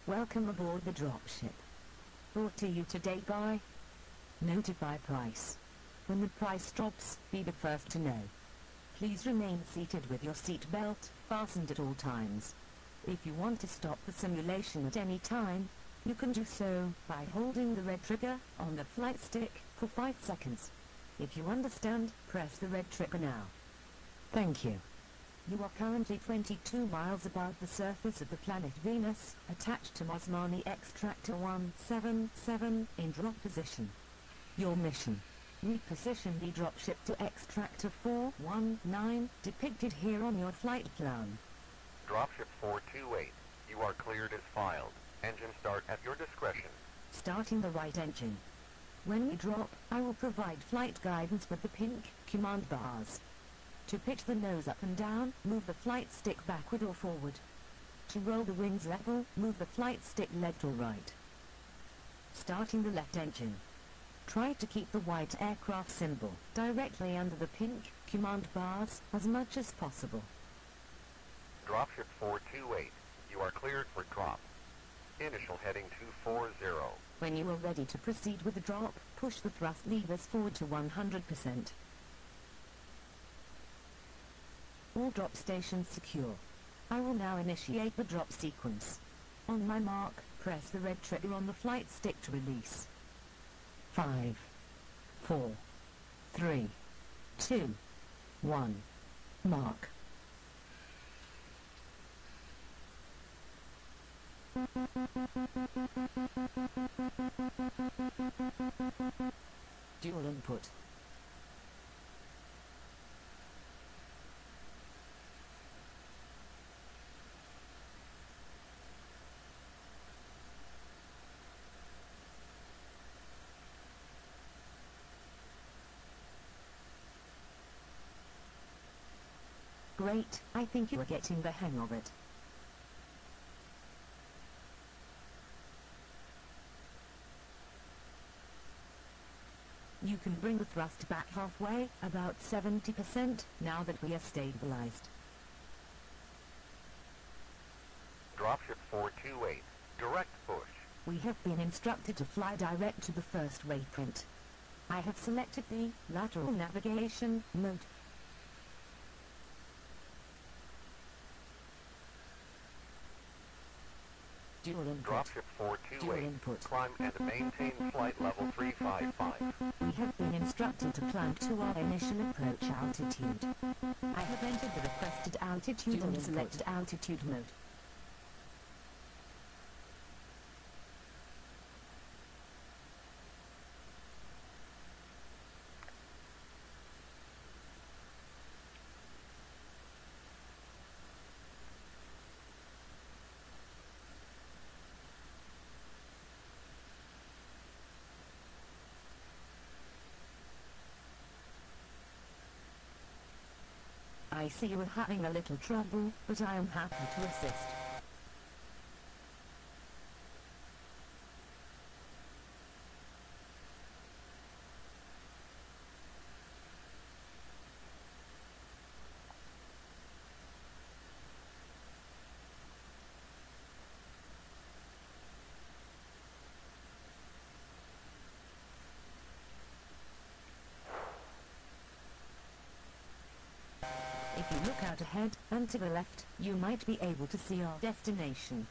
Welcome aboard the dropship. Brought to you today by Notify Price. When the price drops, be the first to know. Please remain seated with your seat belt fastened at all times. If you want to stop the simulation at any time, you can do so by holding the red trigger on the flight stick for 5 seconds. If you understand, press the red trigger now. Thank you. You are currently 22 miles above the surface of the planet Venus, attached to Mosmani Extractor 177 in drop position. Your mission: reposition the dropship to Extractor 419, depicted here on your flight plan. Dropship 428, you are cleared as filed. Engine start at your discretion. Starting the right engine. When we drop, I will provide flight guidance with the pink command bars. To pitch the nose up and down, move the flight stick backward or forward. To roll the wings level, move the flight stick left or right. Starting the left engine. Try to keep the white aircraft symbol directly under the pink command bars as much as possible. Dropship 428, you are cleared for drop. Initial heading 240. When you are ready to proceed with the drop, push the thrust levers forward to 100%. All drop stations secure. I will now initiate the drop sequence. On my mark, press the red trigger on the flight stick to release. 5, 4, 3, 2, 1. Mark. Dual input. Great, I think you are getting the hang of it. You can bring the thrust back halfway, about 70%, now that we are stabilized. Dropship 428, direct push. We have been instructed to fly direct to the first waypoint. I have selected the lateral navigation mode. Dual input. Dropship 428, Dual input. climb and maintain flight level 355. We have been instructed to climb to our initial approach altitude. I have entered the requested altitude and selected altitude mode. I see you are having a little trouble, but I am happy to assist. If you look out ahead and to the left, you might be able to see our destination.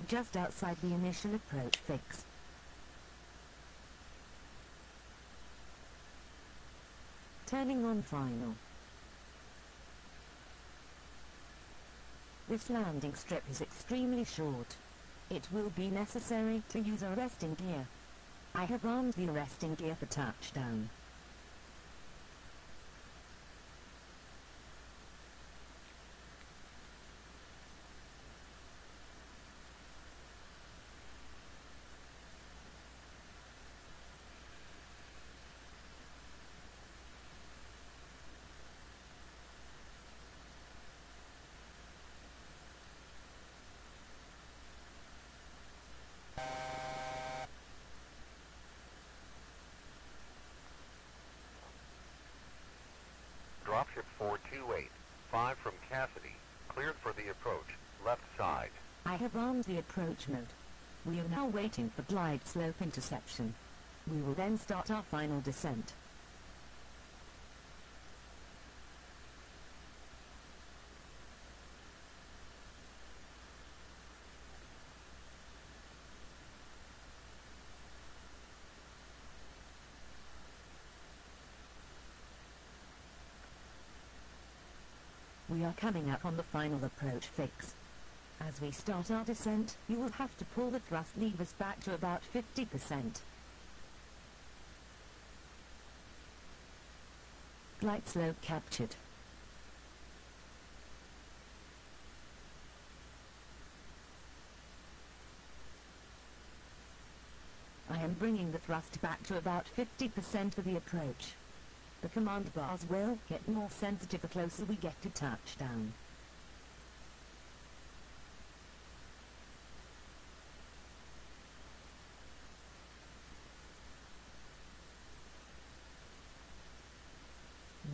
are just outside the initial approach fix. Turning on final. This landing strip is extremely short. It will be necessary to use arresting gear. I have armed the arresting gear for touchdown. Dropship 428, 5 from Cassidy, cleared for the approach, left side. I have armed the approach mode. We are now waiting for glide slope interception. We will then start our final descent. We are coming up on the final approach fix. As we start our descent, you will have to pull the thrust levers back to about 50%. Glide slope captured. I am bringing the thrust back to about 50% for the approach. The command bars will get more sensitive the closer we get to touchdown.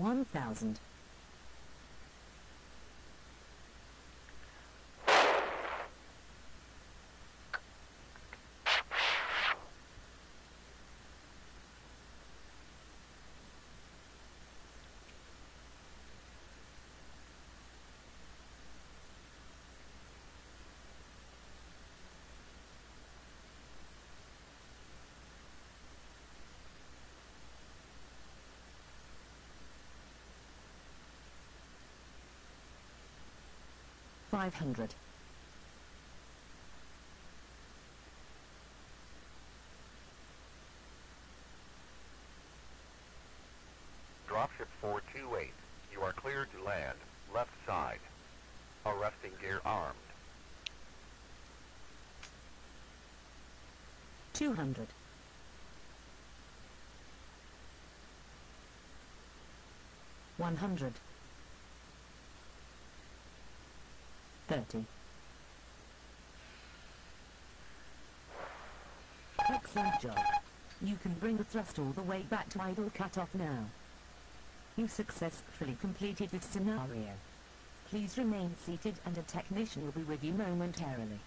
$1,000. $500. Dropship 428, you are cleared to land, left side. Arresting gear armed. 200. 100. 30. Excellent job. You can bring the thrust all the way back to idle cutoff now. You successfully completed this scenario. Please remain seated and a technician will be with you momentarily.